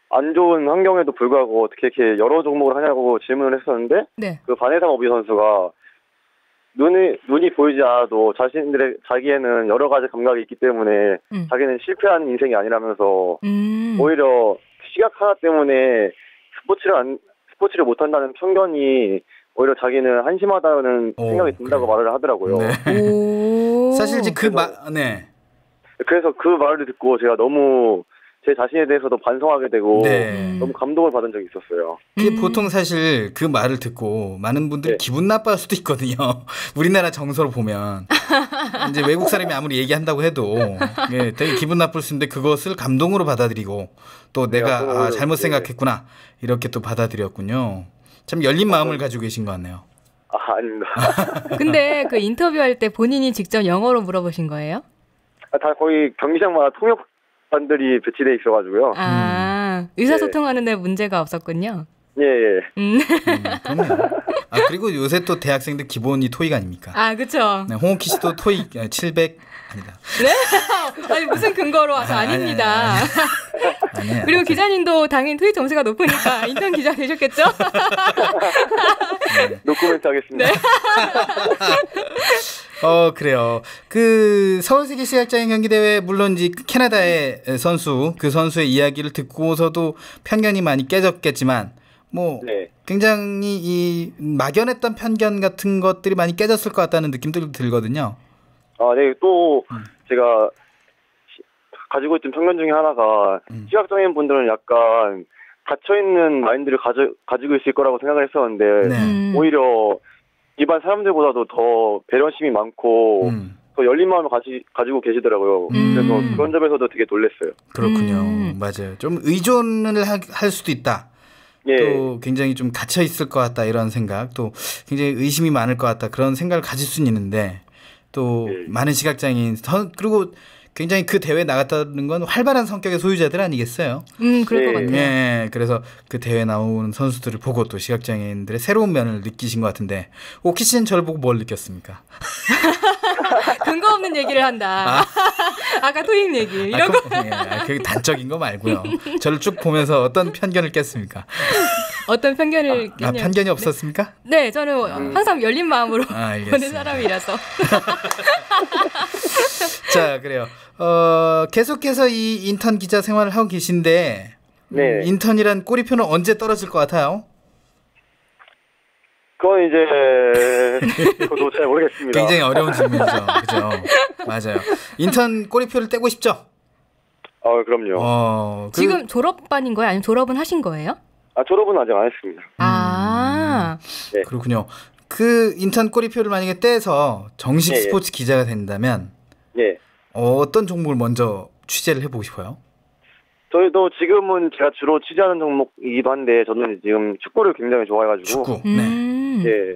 안 좋은 환경에도 불구하고 어떻게 이렇게 여러 종목을 하냐고 질문을 했었는데 그 바네사 머비 선수가 눈이 보이지 않아도 자기에는 여러 가지 감각이 있기 때문에 자기는 실패한 인생이 아니라면서 오히려 시각 하나 때문에 스포츠를 못한다는 편견이 오히려 자기는 한심하다는 생각이 든다고 말을 하더라고요. 네. 오. 사실 이제 네. 그래서 그 말을 듣고 제가 너무 제 자신에 대해서도 반성하게 되고 네. 너무 감동을 받은 적이 있었어요. 그게 보통 사실 그 말을 듣고 많은 분들이 네. 기분 나빠할 수도 있거든요. 우리나라 정서로 보면 이제 외국 사람이 아무리 얘기한다고 해도 예, 되게 기분 나쁠 수 있는데 그것을 감동으로 받아들이고 또 내가 잘못 생각했구나 이렇게 또 받아들였군요. 참 열린 마음을 가지고 계신 것 같네요. 아닙니다. 근데 그 인터뷰할 때 본인이 직접 영어로 물어보신 거예요? 다 거의 경기장마다 통역반들이 배치돼 있어가지고요. 의사소통하는데 문제가 없었군요. 예. 그럼요. 그리고 요새 또 대학생들 기본이 토익 아닙니까? 그렇죠. 네, 홍옥희 씨도 토익 700 아니다. 네? 아니 무슨 근거로 와서 아닙니다. 아니에요. 그리고 기자님도 당연히 토익 점수가 높으니까 인턴 기자 되셨겠죠? 네. 노코멘트 하겠습니다. 네. 그래요. 그 서울세계시각장애인 경기대회 물론 이제 캐나다의 선수 그 선수의 이야기를 듣고서도 편견이 많이 깨졌겠지만 뭐 네. 굉장히 이 막연했던 편견 같은 것들이 많이 깨졌을 것 같다는 느낌도 들거든요. 네. 또 제가 가지고 있던 편견 중에 하나가 시각장애인 분들은 약간 닫혀있는 마인드를 가지고 있을 거라고 생각을 했었는데 오히려 일반 사람들보다도 더 배려심이 많고 더 열린 마음을 가지고 계시더라고요. 그래서 그런 점에서도 되게 놀랐어요. 그렇군요. 맞아요. 좀 의존을 할 수도 있다. 예. 또 굉장히 좀 갇혀 있을 것 같다 이런 생각, 또 굉장히 의심이 많을 것 같다 그런 생각을 가질 수는 있는데 또 많은 시각장애인 그리고 굉장히 그 대회에 나갔다는 건 활발한 성격의 소유자들 아니겠어요? 그럴 것 같아요. 네, 그래서 그 대회 나오는 선수들을 보고 또 시각장애인들의 새로운 면을 느끼신 것 같은데 오키 씨는 저를 보고 뭘 느꼈습니까? 근거 없는 얘기를 한다. 아까 토익 얘기 이런 거. 그게 단적인 거 말고요. 저를 쭉 보면서 어떤 편견을 깼습니까? 어떤 편견을 깼냐면 편견이 없었습니까? 네, 저는 항상 열린 마음으로 보는 사람이라서. 자, 그래요. 계속해서 이 인턴 기자 생활을 하고 계신데 네. 인턴이란 꼬리표는 언제 떨어질 것 같아요? 그건 이제 저도 잘 모르겠습니다. 굉장히 어려운 질문이죠. 그죠? 맞아요. 인턴 꼬리표를 떼고 싶죠? 그럼요. 지금 졸업반인 거예요? 아니면 졸업은 하신 거예요? 졸업은 아직 안 했습니다. 네. 그렇군요. 그 인턴 꼬리표를 만약에 떼서 정식 스포츠 기자가 된다면 어떤 종목을 먼저 취재를 해보고 싶어요? 저희도 지금은 제가 주로 취재하는 종목이기도 한데 저는 지금 축구를 굉장히 좋아해가지고 축구. 네.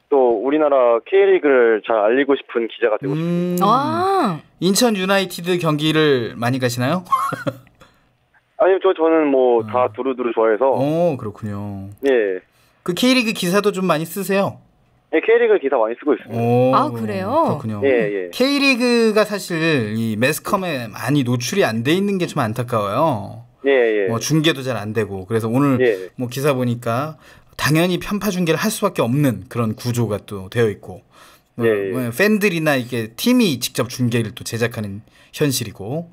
또 우리나라 K리그를 잘 알리고 싶은 기자가 되고 싶습니다. 인천 유나이티드 경기를 많이 가시나요? 아니요, 저는 뭐 다 두루두루 좋아해서. 그렇군요. 예. 그 K리그 기사도 좀 많이 쓰세요? 네, K리그 기사 많이 쓰고 있습니다. 그래요? 그렇군요. 예. K리그가 사실 이 매스컴에 많이 노출이 안 돼 있는 게 좀 안타까워요. 예. 중계도 잘 안 되고. 그래서 오늘 뭐 기사 보니까 당연히 편파 중계를 할 수밖에 없는 그런 구조가 또 되어 있고. 팬들이나 이게 팀이 직접 중계를 또 제작하는 현실이고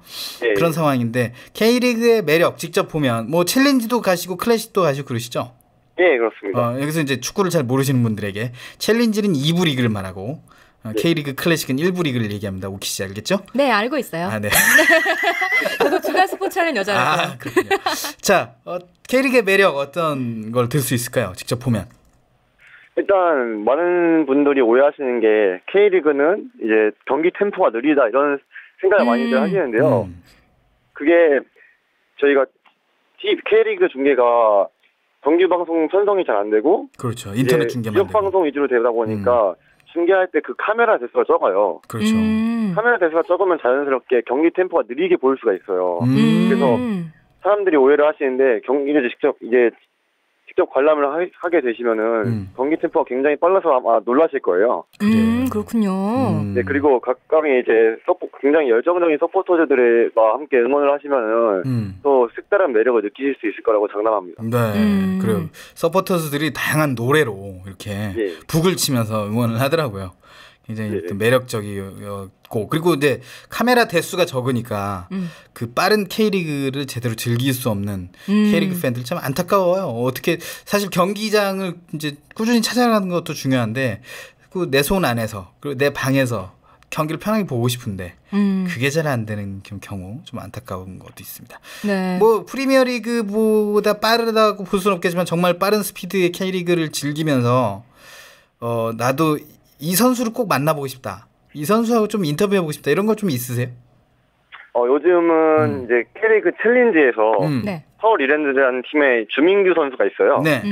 그런 상황인데 K리그의 매력 직접 보면 뭐 챌린지도 가시고 클래식도 가시고 그러시죠? 예, 그렇습니다. 여기서 이제 축구를 잘 모르시는 분들에게 챌린지는 2부 리그를 말하고 K리그 클래식은 1부 리그를 얘기합니다. 오키 씨 알겠죠? 네, 알고 있어요. 네. 저도 주간 스포츠 하는 여자라서요. 그렇군요. 자, K리그의 매력 어떤 걸 들 수 있을까요? 직접 보면. 일단 많은 분들이 오해하시는 게 K리그는 이제 경기 템포가 느리다 이런 생각을 많이들 하시는데요. 그게 저희가 K리그 중계가 정규 방송 편성이 잘 안 되고 그렇죠. 인터넷 중계만 지역 방송 위주로 되다 보니까 중계할 때 그 카메라 대수가 적어요. 그렇죠. 카메라 대수가 적으면 자연스럽게 경기 템포가 느리게 보일 수가 있어요. 그래서 사람들이 오해를 하시는데 경기를 직접 관람을 하게 되시면은 경기 템포가 굉장히 빨라서 아마 놀라실 거예요. 그렇군요. 네, 그리고 각각의 이제 굉장히 열정적인 서포터즈들과 함께 응원을 하시면은 또 색다른 매력을 느끼실 수 있을 거라고 장담합니다. 네, 그래요. 서포터즈들이 다양한 노래로 이렇게 북을 치면서 응원을 하더라고요. 굉장히 또 매력적이었고 그리고 이제 카메라 대수가 적으니까 그 빠른 K리그를 제대로 즐길 수 없는 K리그 팬들 참 안타까워요. 어떻게 사실 경기장을 이제 꾸준히 찾아가는 것도 중요한데 그 내 손 안에서 그리고 내 방에서 경기를 편하게 보고 싶은데 그게 잘 안 되는 경우 좀 안타까운 것도 있습니다. 네. 뭐 프리미어리그보다 빠르다고 볼 수는 없겠지만 정말 빠른 스피드의 K리그를 즐기면서 나도 이 선수를 꼭 만나보고 싶다. 이 선수하고 좀 인터뷰해보고 싶다. 이런 거 좀 있으세요? 요즘은 이제 K리그 챌린지에서 네. 서울 이랜드라는 팀의 주민규 선수가 있어요. 네.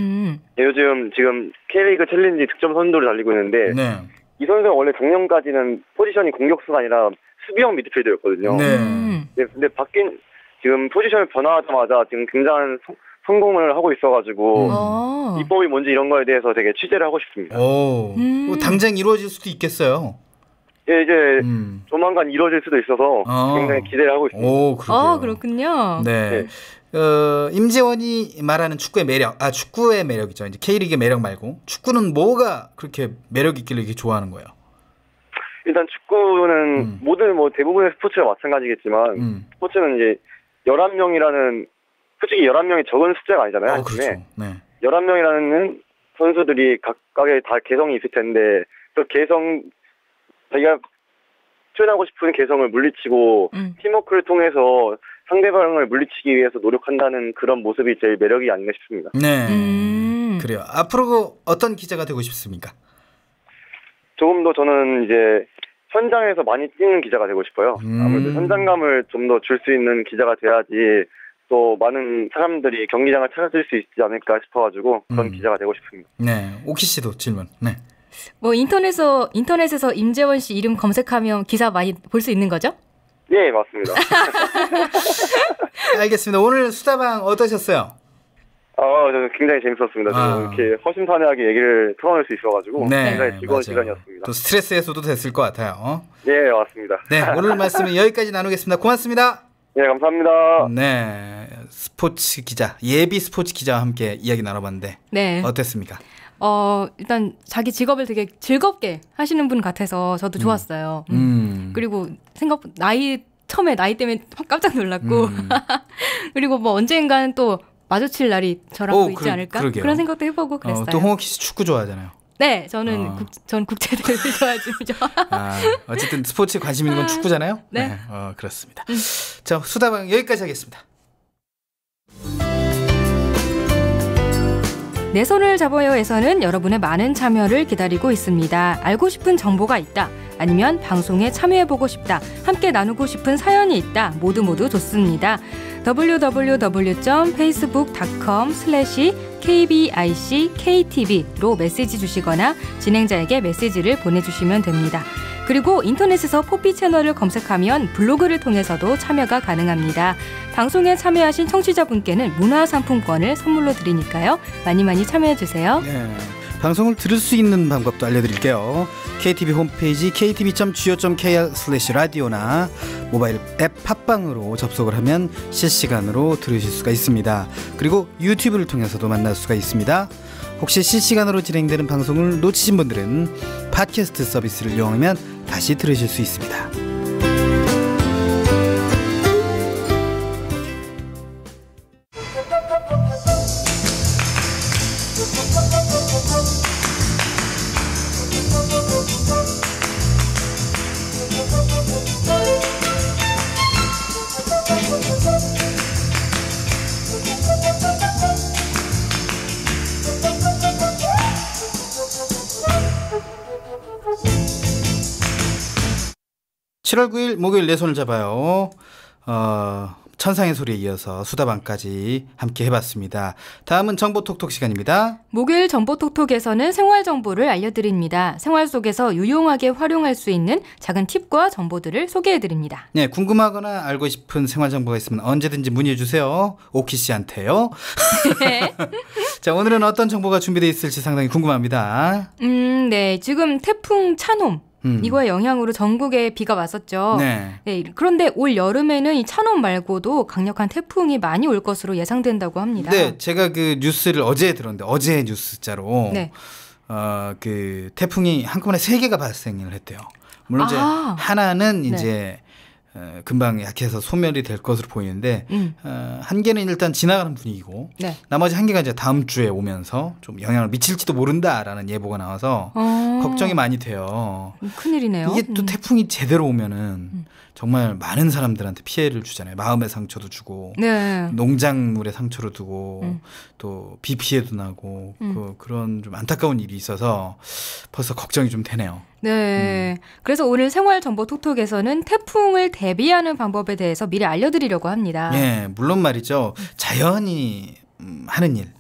요즘 지금 K리그 챌린지 득점 선두를 달리고 있는데 네. 이 선수가 원래 작년까지는 포지션이 공격수가 아니라 수비형 미드필더였거든요. 네. 근데 바뀐 지금 포지션을 변화하자마자 지금 굉장한 성공을 하고 있어가지고 비법이 뭔지 이런 거에 대해서 되게 취재를 하고 싶습니다. 오, 뭐 당장 이루어질 수도 있겠어요. 예, 이제 조만간 이루어질 수도 있어서 굉장히 기대를 하고 있습니다. 오, 그렇군요. 네. 임재원이 말하는 축구의 매력, 축구의 매력이죠. 이제 K리그의 매력 말고 축구는 뭐가 그렇게 매력 있길래 이렇게 좋아하는 거예요? 일단 축구는 모든 대부분의 스포츠가 마찬가지겠지만 스포츠는 이제 11명이라는 솔직히 11명이 적은 숫자가 아니잖아요. 그렇죠. 네. 11명이라는 선수들이 각각의 다 개성이 있을 텐데 그 개성 자기가 표현하고 싶은 개성을 물리치고 팀워크를 통해서 상대방을 물리치기 위해서 노력한다는 그런 모습이 제일 매력이 아닌가 싶습니다. 네. 그래요. 앞으로 어떤 기자가 되고 싶습니까? 조금 더 저는 이제 현장에서 많이 뛰는 기자가 되고 싶어요. 아무래도 현장감을 좀 더 줄 수 있는 기자가 돼야지 또 많은 사람들이 경기장을 찾아줄 수 있지 않을까 싶어가지고 그런 기자가 되고 싶습니다. 네. 오키 씨도 질문. 네. 뭐 인터넷에서 임재원 씨 이름 검색하면 기사 많이 볼 수 있는 거죠? 네, 맞습니다. 알겠습니다. 오늘 수다방 어떠셨어요? 저는 굉장히 재밌었습니다. 이렇게 허심탄회하게 얘기를 털어낼 수 있어가지고 굉장히 즐거운 시간이었습니다. 또 스트레스 해소도 됐을 것 같아요. 네, 맞습니다. 네, 오늘 말씀은 여기까지 나누겠습니다. 고맙습니다. 네, 감사합니다. 네, 스포츠 기자, 예비 스포츠 기자와 함께 이야기 나눠봤는데 네. 어땠습니까? 일단 자기 직업을 되게 즐겁게 하시는 분 같아서 저도 좋았어요. 그리고 처음에 나이 때문에 깜짝 놀랐고 그리고 뭐 언젠가는 또 마주칠 날이 저랑도 있지 않을까? 그러게요. 그런 생각도 해보고 그랬어요. 또 홍옥희 씨 축구 좋아하잖아요. 네, 전 국제대회를 좋아하죠. 어쨌든 스포츠에 관심 있는 건 축구잖아요. 네. 그렇습니다. 자, 수다방 여기까지 하겠습니다. 내 손을 잡아요에서는 여러분의 많은 참여를 기다리고 있습니다. 알고 싶은 정보가 있다. 아니면 방송에 참여해보고 싶다. 함께 나누고 싶은 사연이 있다. 모두 좋습니다. www.facebook.com/kbickTV로 메시지 주시거나 진행자에게 메시지를 보내주시면 됩니다. 그리고 인터넷에서 포피 채널을 검색하면 블로그를 통해서도 참여가 가능합니다. 방송에 참여하신 청취자분께는 문화상품권을 선물로 드리니까요. 많이 참여해주세요. 네, 방송을 들을 수 있는 방법도 알려드릴게요. KTV 홈페이지 ktv.go.kr/radio나 모바일 앱 팟빵으로 접속을 하면 실시간으로 들으실 수가 있습니다. 그리고 유튜브를 통해서도 만날 수가 있습니다. 혹시 실시간으로 진행되는 방송을 놓치신 분들은 팟캐스트 서비스를 이용하면 다시 들으실 수 있습니다. (7월 9일) 목요일 내 손을 잡아요. 천상의 소리에 이어서 수다방까지 함께 해봤습니다. 다음은 정보톡톡 시간입니다. 목요일 정보톡톡에서는 생활정보를 알려드립니다. 생활 속에서 유용하게 활용할 수 있는 작은 팁과 정보들을 소개해드립니다. 네, 궁금하거나 알고 싶은 생활정보가 있으면 언제든지 문의해주세요. 오키 씨한테요. 네. 자, 오늘은 어떤 정보가 준비되어 있을지 상당히 궁금합니다. 네, 지금 태풍 찬홈 이거의 영향으로 전국에 비가 왔었죠. 네. 네, 그런데 올 여름에는 이 찬홈 말고도 강력한 태풍이 많이 올 것으로 예상된다고 합니다. 네, 제가 그 뉴스를 어제 들었는데 어제 뉴스자로 네. 그 태풍이 한꺼번에 3개가 발생을 했대요. 물론 이제 하나는 이제 금방 약해서 소멸이 될 것으로 보이는데 한 개는 일단 지나가는 분위기고 나머지 한 개가 이제 다음 주에 오면서 좀 영향을 미칠지도 모른다라는 예보가 나와서 걱정이 많이 돼요. 큰일이네요. 이게 또 태풍이 제대로 오면은 정말 많은 사람들한테 피해를 주잖아요. 마음의 상처도 주고 농작물의 상처를 두고 또 비 피해도 나고 그런 좀 안타까운 일이 있어서 벌써 걱정이 좀 되네요. 네. 그래서 오늘 생활정보 톡톡에서는 태풍을 대비하는 방법에 대해서 미리 알려드리려고 합니다. 예, 물론 말이죠. 자연이 하는 일.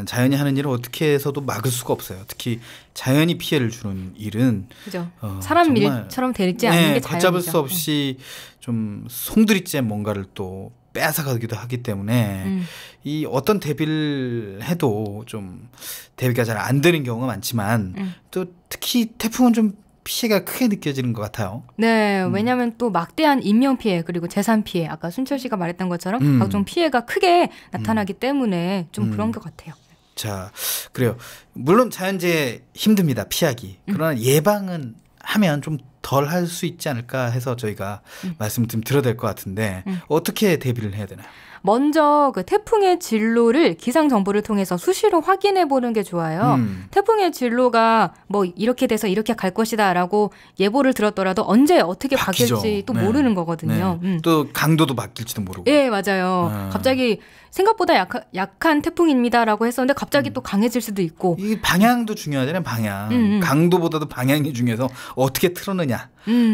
자연이 하는 일을 어떻게 해서도 막을 수가 없어요. 특히 자연이 피해를 주는 일은 그죠. 사람 일처럼 되지 않는 게 자연이죠. 걷잡을 수 없이 좀 송두리째 뭔가를 또 빼앗아가기도 하기 때문에 이 어떤 대비를 해도 좀 대비가 잘 안 되는 경우가 많지만 또 특히 태풍은 좀 피해가 크게 느껴지는 것 같아요. 네, 왜냐하면 또 막대한 인명 피해 그리고 재산 피해 아까 순철 씨가 말했던 것처럼 각종 피해가 크게 나타나기 때문에 좀 그런 것 같아요. 자, 그래요. 물론 자연재해 힘듭니다. 피하기. 그러나 예방은 하면 좀 덜 할 수 있지 않을까 해서 저희가 말씀을 좀 드려야 될 것 같은데 어떻게 대비를 해야 되나요? 먼저 그 태풍의 진로를 기상 정보를 통해서 수시로 확인해 보는 게 좋아요. 태풍의 진로가 뭐 이렇게 돼서 이렇게 갈 것이다라고 예보를 들었더라도 언제 어떻게 바뀔지 또 모르는 거거든요. 또 강도도 바뀔지도 모르고. 네, 맞아요. 갑자기 생각보다 약한 태풍입니다라고 했었는데 갑자기 또 강해질 수도 있고. 이 방향도 중요하잖아요. 방향. 강도보다도 방향이 중요해서 어떻게 틀었느냐.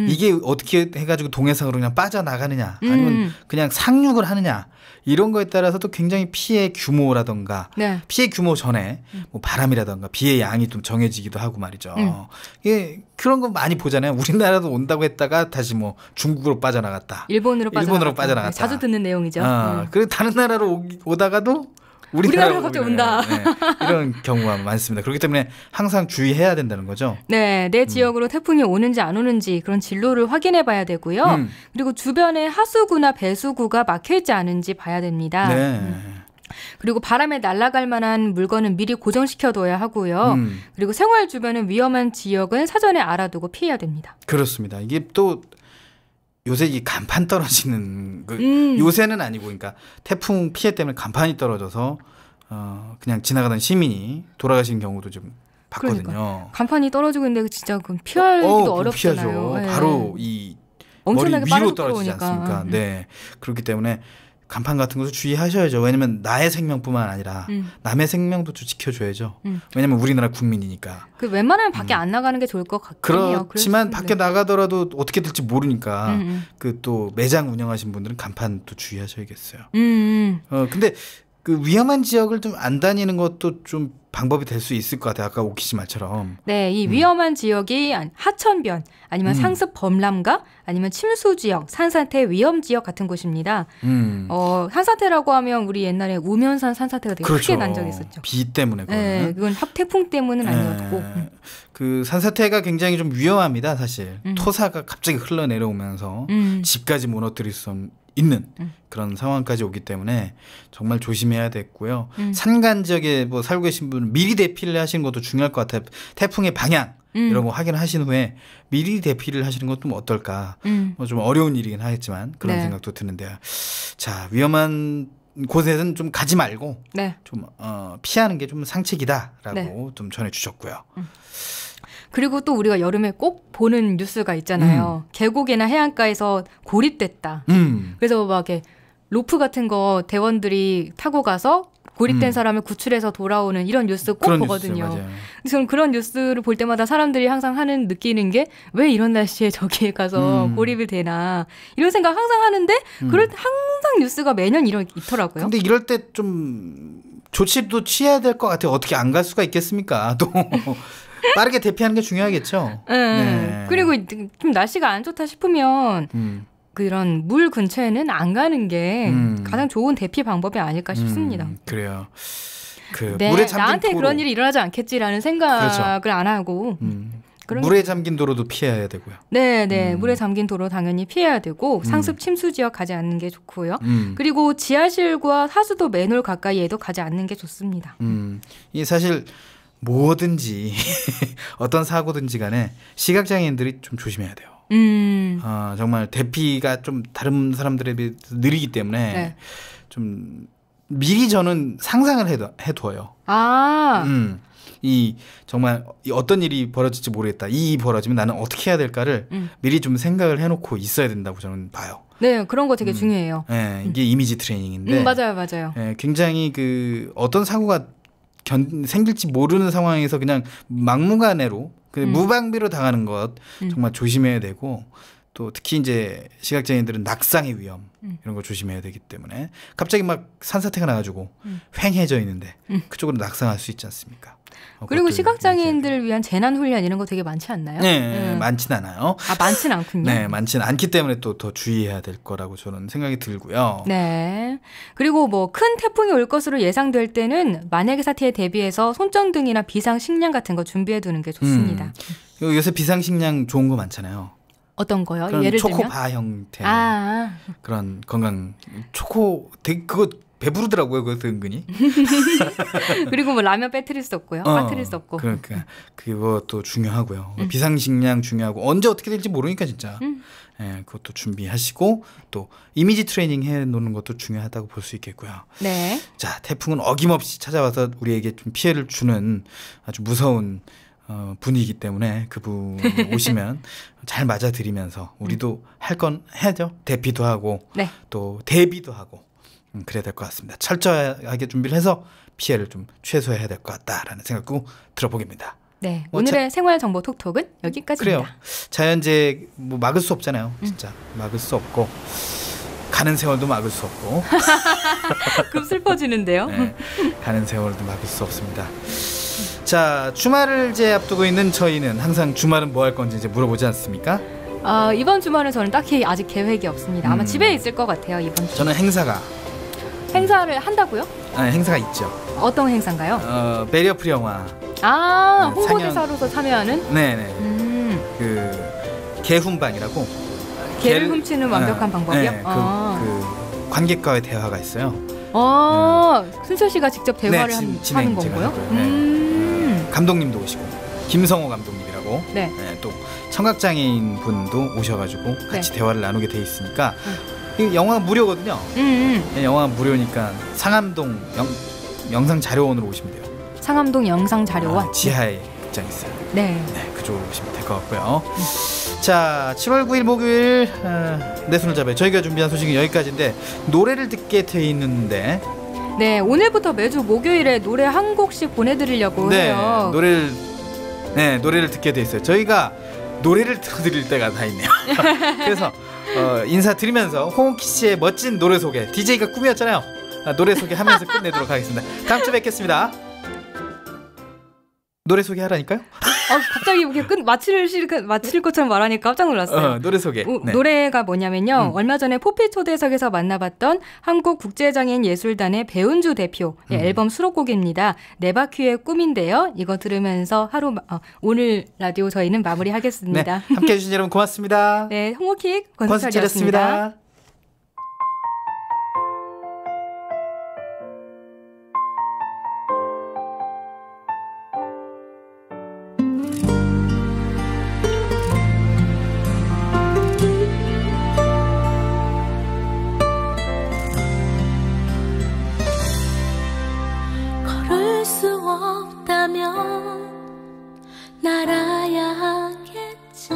이게 어떻게 해가지고 동해상으로 그냥 빠져나가느냐. 아니면 그냥 상륙을 하느냐. 이런 거에 따라서도 굉장히 피해 규모라던가 피해 규모 전에 뭐 바람이라던가 비의 양이 좀 정해지기도 하고 말이죠. 예, 그런 거 많이 보잖아요. 우리나라도 온다고 했다가 다시 뭐 중국으로 빠져나갔다. 일본으로 빠져나갔다. 네, 자주 듣는 내용이죠. 그리고 다른 나라로 오다가도 우리나라로 갑자기 온다. 이런 경우가 많습니다. 그렇기 때문에 항상 주의해야 된다는 거죠. 네, 내 지역으로 태풍이 오는지 안 오는지 그런 진로를 확인해 봐야 되고요. 그리고 주변에 하수구나 배수구가 막혀 있지 않은지 봐야 됩니다. 그리고 바람에 날아갈 만한 물건은 미리 고정시켜 둬야 하고요. 그리고 생활 주변의 위험한 지역은 사전에 알아두고 피해야 됩니다. 그렇습니다. 이게 또 요새 이 간판 떨어지는 요새는 아니고 그러니까 태풍 피해 때문에 간판이 떨어져서 그냥 지나가던 시민이 돌아가신 경우도 좀 봤거든요. 그러니까. 간판이 떨어지고 있는데 진짜 피하기도 어렵잖아요. 피하죠. 바로 이 머리 위로 떨어지지 않습니까? 네. 그렇기 때문에 간판 같은 것도 주의하셔야죠. 왜냐하면 나의 생명뿐만 아니라 남의 생명도 좀 지켜줘야죠. 왜냐하면 우리나라 국민이니까. 그 웬만하면 밖에 안 나가는 게 좋을 것 같긴 해요. 그렇지만 밖에 나가더라도 어떻게 될지 모르니까 그 또 매장 운영하신 분들은 간판도 주의하셔야겠어요. 근데 그 위험한 지역을 좀 안 다니는 것도 좀 방법이 될 수 있을 것 같아요. 아까 오키 씨 말처럼. 네, 이 위험한 지역이 하천변 아니면 상습 범람가 아니면 침수 지역, 산사태 위험 지역 같은 곳입니다. 산사태라고 하면 우리 옛날에 우면산 산사태가 되게 크게 난 적이 있었죠. 비 때문에. 네, 그건 태풍 때문은 아니었고. 그 산사태가 굉장히 좀 위험합니다, 사실. 토사가 갑자기 흘러내려오면서 집까지 무너뜨릴 수 있는 그런 상황까지 오기 때문에 정말 조심해야 됐고요. 산간 지역에 뭐 살고 계신 분은 미리 대피를 하시는 것도 중요할 것 같아요. 태풍의 방향 이런 거 확인하신 후에 미리 대피를 하시는 것도 뭐 어떨까. 뭐 좀 어려운 일이긴 하겠지만 그런 생각도 드는데요. 자, 위험한 곳에는 좀 가지 말고 좀 피하는 게 좀 상책이다라고 좀 전해주셨고요. 그리고 또 우리가 여름에 꼭 보는 뉴스가 있잖아요. 계곡이나 해안가에서 고립됐다. 그래서 막 이렇게 로프 같은 거 대원들이 타고 가서 고립된 사람을 구출해서 돌아오는 이런 뉴스 꼭 보거든요. 뉴스, 저는 그런 뉴스를 볼 때마다 사람들이 항상 느끼는 게 왜 이런 날씨에 저기에 가서 고립이 되나 이런 생각 항상 하는데 그럴 때 항상 뉴스가 매년 있더라고요. 근데 이럴 때 좀 조치도 취해야 될 것 같아요. 어떻게 안 갈 수가 있겠습니까? 또 빠르게 대피하는 게 중요하겠죠. 네. 그리고 좀 날씨가 안 좋다 싶으면 그런 물 근처에는 안 가는 게 가장 좋은 대피 방법이 아닐까 싶습니다. 그래요. 물에 잠긴 나한테 도로. 그런 일이 일어나지 않겠지라는 생각을 안 하고 물에 잠긴 도로도 피해야 되고요. 네. 물에 잠긴 도로 당연히 피해야 되고 상습 침수 지역 가지 않는 게 좋고요. 그리고 지하실과 하수도 맨홀 가까이에도 가지 않는 게 좋습니다. 이 사실 뭐든지 어떤 사고든지 간에 시각장애인들이 좀 조심해야 돼요. 정말 대피가 좀 다른 사람들에 비해 느리기 때문에 네. 좀 미리 저는 상상을 해둬요. 이 정말 어떤 일이 벌어질지 모르겠다. 이 일이 벌어지면 나는 어떻게 해야 될까를 미리 좀 생각을 해놓고 있어야 된다고 저는 봐요. 네, 그런 거 되게 중요해요. 네, 이게 이미지 트레이닝인데. 맞아요. 네, 굉장히 어떤 사고가 생길지 모르는 상황에서 그냥 막무가내로 무방비로 당하는 것 정말 조심해야 되고 또 특히 이제 시각장애인들은 낙상의 위험 이런 거 조심해야 되기 때문에 갑자기 막 산사태가 나가지고 휑해져 있는데 그쪽으로 낙상할 수 있지 않습니까? 그리고 시각장애인들을 위한 재난훈련 이런 거 되게 많지 않나요? 네, 많진 않아요. 많진 않군요. 네, 많지는 않기 때문에 또 더 주의해야 될 거라고 저는 생각이 들고요. 네. 그리고 뭐 큰 태풍이 올 것으로 예상될 때는 만약의 사태에 대비해서 손전등이나 비상식량 같은 거 준비해 두는 게 좋습니다. 요새 비상식량 좋은 거 많잖아요. 어떤 거요? 예를 들면 초코바 형태 그런 건강 되게 그거 배부르더라고요. 그것도 은근히. 그리고 뭐 라면 빠뜨릴 수 없고요. 빠뜨릴 수 없고. 그러니까 그것도 중요하고요. 비상식량 중요하고 언제 어떻게 될지 모르니까 진짜. 네, 그것도 준비하시고 또 이미지 트레이닝 해놓는 것도 중요하다고 볼 수 있겠고요. 네. 자, 태풍은 어김없이 찾아와서 우리에게 좀 피해를 주는 아주 무서운 분이기 때문에 그분 오시면 잘 맞아들이면서 우리도 할 건 해야죠. 대피도 하고 네. 또 대비도 하고 그래야 될 것 같습니다. 철저하게 준비를 해서 피해를 좀 최소화해야 될 것 같다라는 생각도 들어보겠습니다. 네, 오늘의 생활정보 톡톡은 여기까지입니다. 그래요. 자연재해 뭐 막을 수 없잖아요. 진짜 막을 수 없고 가는 세월도 막을 수 없고 급 슬퍼지는데요. 네, 가는 세월도 막을 수 없습니다. 자, 주말을 이제 앞두고 있는 저희는 항상 주말은 뭐 할 건지 이제 물어보지 않습니까? 이번 주말은 저는 딱히 아직 계획이 없습니다. 아마 집에 있을 것 같아요. 이번 주. 저는 행사를 한다고요? 네, 행사가 있죠. 어떤 행사인가요? 베리어 프리 영화. 홍보대사로서 참여하는? 네네. 그 개훈방이라고. 개를 훔치는 완벽한 방법이요? 네, 그 관객과의 대화가 있어요. 순철 씨가 직접 대화를 하는 건가요? 감독님도 오시고 김성호 감독님이라고. 네. 네, 또 청각장애인 분도 오셔가지고 같이 대화를 나누게 돼 있으니까 이 영화가 무료거든요. 네, 영화가 무료니까 상암동 영상 자료원으로 오시면 돼요. 상암동 영상 자료원 지하에 극장 있어요. 네, 그쪽으로 오시면 될 것 같고요. 자, 7월 9일 목요일 내 손을 잡아요. 저희가 준비한 소식은 여기까지인데 노래를 듣게 돼 있는데 네, 오늘부터 매주 목요일에 노래 한 곡씩 보내드리려고 해요. 노래를 듣게 돼 있어요. 저희가 노래를 틀어드릴 때가 다 있네요. 그래서 인사드리면서 홍옥희 씨의 멋진 노래 소개, DJ가 꿈이었잖아요. 노래 소개하면서 끝내도록 하겠습니다. 다음 주에 뵙겠습니다. 노래 소개하라니까요? 갑자기 이렇게 마칠 것처럼 말하니까 깜짝 놀랐어요. 노래 소개. 노래가 뭐냐면요. 얼마 전에 포피 초대석에서 만나봤던 한국국제장애인예술단의 배은주 대표의 앨범 수록곡입니다. 네 바퀴의 꿈인데요. 이거 들으면서 오늘 라디오 저희는 마무리하겠습니다. 네, 함께해 주신 여러분 고맙습니다. 네, 홍옥희 권수철이었습니다. 날아야겠지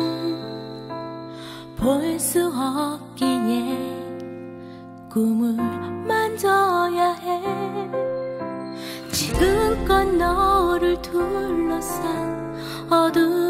볼 수 없기에 꿈을 만져야 해 지금껏 너를 둘러싼 어두운